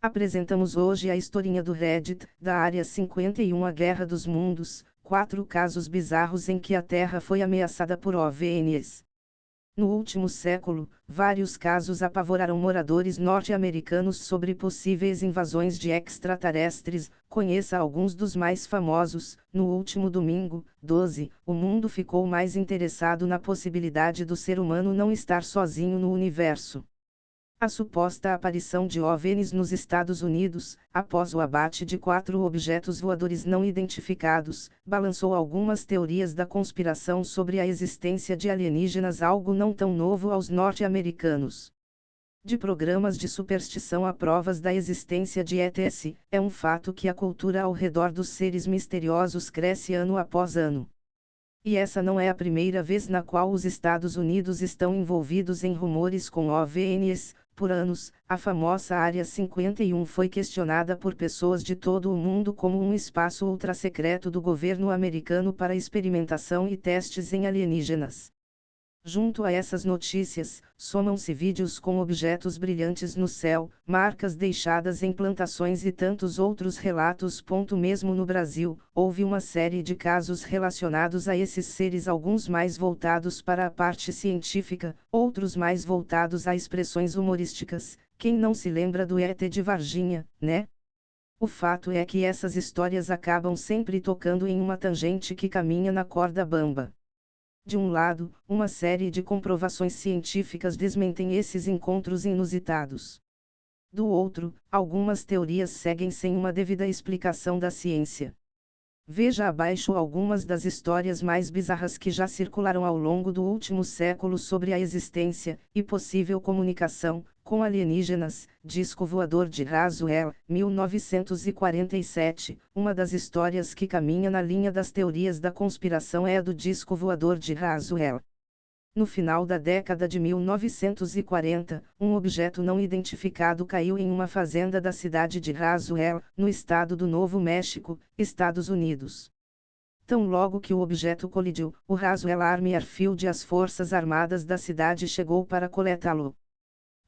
Apresentamos hoje a historinha do Reddit, da Área 51, a Guerra dos Mundos, 4 casos bizarros em que a Terra foi ameaçada por OVNIs. No último século, vários casos apavoraram moradores norte-americanos sobre possíveis invasões de extraterrestres. Conheça alguns dos mais famosos. No último domingo, 12, o mundo ficou mais interessado na possibilidade do ser humano não estar sozinho no universo. A suposta aparição de OVNIs nos Estados Unidos, após o abate de 4 objetos voadores não identificados, balançou algumas teorias da conspiração sobre a existência de alienígenas, algo não tão novo aos norte-americanos. De programas de superstição a provas da existência de ETs, é um fato que a cultura ao redor dos seres misteriosos cresce ano após ano. E essa não é a primeira vez na qual os Estados Unidos estão envolvidos em rumores com OVNIs. Por anos, a famosa Área 51 foi questionada por pessoas de todo o mundo como um espaço ultrasecreto do governo americano para experimentação e testes em alienígenas. Junto a essas notícias, somam-se vídeos com objetos brilhantes no céu, marcas deixadas em plantações e tantos outros relatos. Mesmo no Brasil, houve uma série de casos relacionados a esses seres, alguns mais voltados para a parte científica, outros mais voltados a expressões humorísticas. Quem não se lembra do ET de Varginha, né? O fato é que essas histórias acabam sempre tocando em uma tangente que caminha na corda bamba. De um lado, uma série de comprovações científicas desmentem esses encontros inusitados. Do outro, algumas teorias seguem sem uma devida explicação da ciência. Veja abaixo algumas das histórias mais bizarras que já circularam ao longo do último século sobre a existência e possível comunicação com alienígenas. Disco voador de Roswell, 1947. Uma das histórias que caminha na linha das teorias da conspiração é a do disco voador de Roswell. No final da década de 1940, um objeto não identificado caiu em uma fazenda da cidade de Roswell, no estado do Novo México, Estados Unidos. Tão logo que o objeto colidiu, o Roswell Army Airfield e as Forças Armadas da cidade chegou para coletá-lo.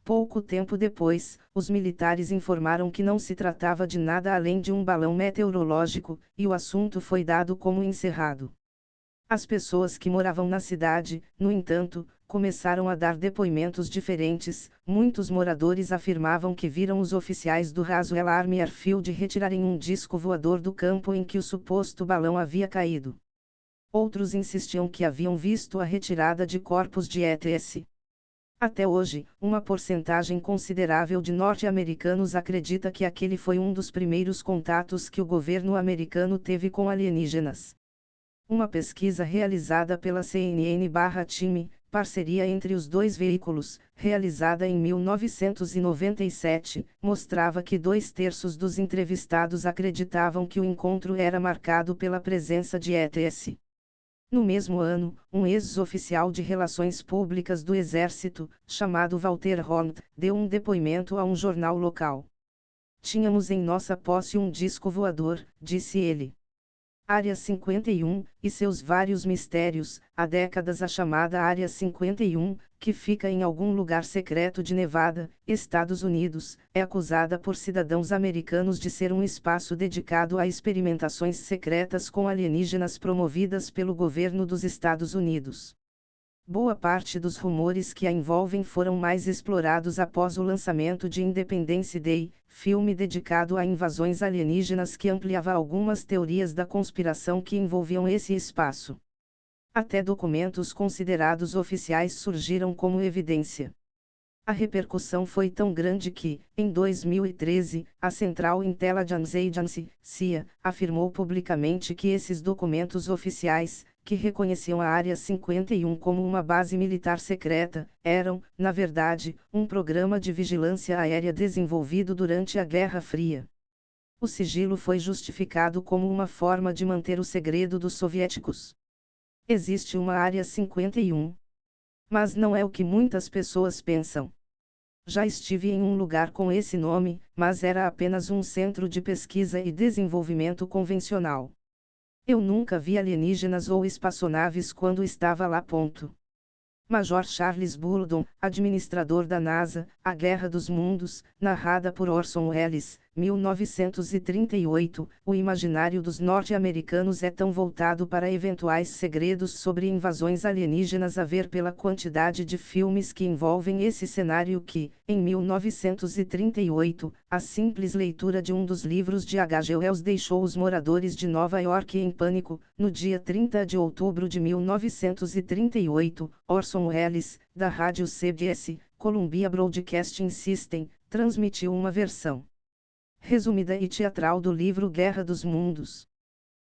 Pouco tempo depois, os militares informaram que não se tratava de nada além de um balão meteorológico, e o assunto foi dado como encerrado. As pessoas que moravam na cidade, no entanto, começaram a dar depoimentos diferentes. Muitos moradores afirmavam que viram os oficiais do Roswell Army Airfield retirarem um disco voador do campo em que o suposto balão havia caído. Outros insistiam que haviam visto a retirada de corpos de ETs. Até hoje, uma porcentagem considerável de norte-americanos acredita que aquele foi um dos primeiros contatos que o governo americano teve com alienígenas. Uma pesquisa realizada pela CNN/Time, parceria entre os dois veículos, realizada em 1997, mostrava que 2/3 dos entrevistados acreditavam que o encontro era marcado pela presença de ETs. No mesmo ano, um ex-oficial de relações públicas do Exército, chamado Walter Hornt, deu um depoimento a um jornal local. "Tínhamos em nossa posse um disco voador", disse ele. Área 51, e seus vários mistérios. Há décadas a chamada Área 51, que fica em algum lugar secreto de Nevada, Estados Unidos, é acusada por cidadãos americanos de ser um espaço dedicado a experimentações secretas com alienígenas promovidas pelo governo dos Estados Unidos. Boa parte dos rumores que a envolvem foram mais explorados após o lançamento de Independence Day, filme dedicado a invasões alienígenas que ampliava algumas teorias da conspiração que envolviam esse espaço. Até documentos considerados oficiais surgiram como evidência. A repercussão foi tão grande que, em 2013, a Central Intelligence Agency, CIA, afirmou publicamente que esses documentos oficiais, que reconheciam a Área 51 como uma base militar secreta, eram, na verdade, um programa de vigilância aérea desenvolvido durante a Guerra Fria. O sigilo foi justificado como uma forma de manter o segredo dos soviéticos. Existe uma Área 51. Mas não é o que muitas pessoas pensam. Já estive em um lugar com esse nome, mas era apenas um centro de pesquisa e desenvolvimento convencional. Eu nunca vi alienígenas ou espaçonaves quando estava lá. Major Charles Burdon, administrador da NASA, A Guerra dos Mundos, narrada por Orson Welles, 1938. O imaginário dos norte-americanos é tão voltado para eventuais segredos sobre invasões alienígenas a ver pela quantidade de filmes que envolvem esse cenário que, em 1938, a simples leitura de um dos livros de H. G. Wells deixou os moradores de Nova York em pânico. No dia 30 de outubro de 1938, Orson Welles, da rádio CBS, Columbia Broadcasting System, transmitiu uma versão resumida e teatral do livro Guerra dos Mundos.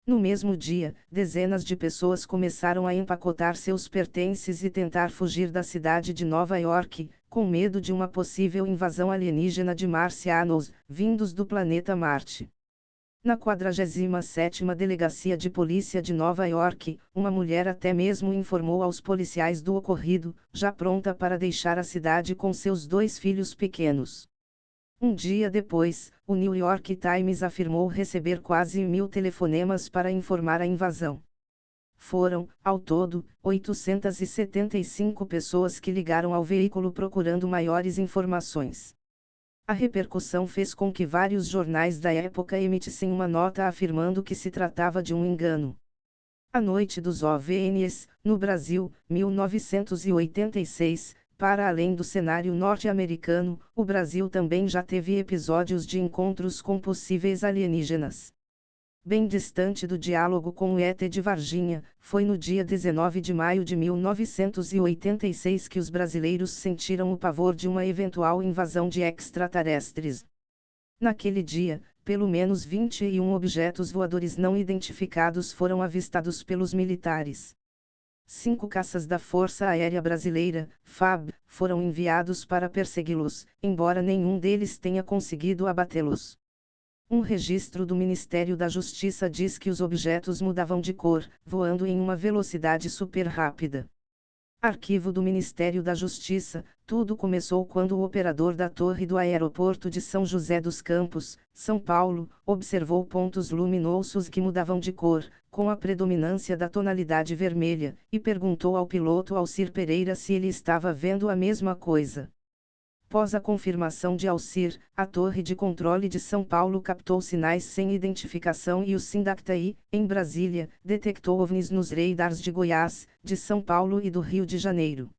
No mesmo dia, dezenas de pessoas começaram a empacotar seus pertences e tentar fugir da cidade de Nova York, com medo de uma possível invasão alienígena de marcianos, vindos do planeta Marte. Na 47ª Delegacia de Polícia de Nova York, uma mulher até mesmo informou aos policiais do ocorrido, já pronta para deixar a cidade com seus 2 filhos pequenos. Um dia depois, o New York Times afirmou receber quase 1000 telefonemas para informar a invasão. Foram, ao todo, 875 pessoas que ligaram ao veículo procurando maiores informações. A repercussão fez com que vários jornais da época emitissem uma nota afirmando que se tratava de um engano. A Noite dos OVNIs, no Brasil, 1986. Para além do cenário norte-americano, o Brasil também já teve episódios de encontros com possíveis alienígenas. Bem distante do diálogo com o ET de Varginha, foi no dia 19 de maio de 1986 que os brasileiros sentiram o pavor de uma eventual invasão de extraterrestres. Naquele dia, pelo menos 21 objetos voadores não identificados foram avistados pelos militares. 5 caças da Força Aérea Brasileira, FAB, foram enviados para persegui-los, embora nenhum deles tenha conseguido abatê-los. Um registro do Ministério da Justiça diz que os objetos mudavam de cor, voando em uma velocidade super rápida. Arquivo do Ministério da Justiça: tudo começou quando o operador da torre do aeroporto de São José dos Campos, São Paulo, observou pontos luminosos que mudavam de cor, com a predominância da tonalidade vermelha, e perguntou ao piloto Alcir Pereira se ele estava vendo a mesma coisa. Após a confirmação de Alcir, a torre de controle de São Paulo captou sinais sem identificação e o Sindactaí, em Brasília, detectou OVNIs nos radars de Goiás, de São Paulo e do Rio de Janeiro.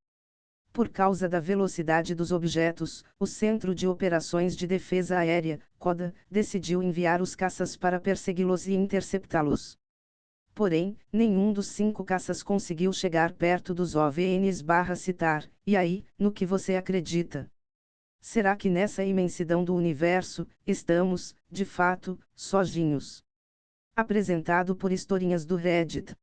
Por causa da velocidade dos objetos, o Centro de Operações de Defesa Aérea, CODA, decidiu enviar os caças para persegui-los e interceptá-los. Porém, nenhum dos 5 caças conseguiu chegar perto dos OVNIs/citar, e aí, no que você acredita? Será que nessa imensidão do universo, estamos, de fato, sozinhos? Apresentado por Historinhas do Reddit.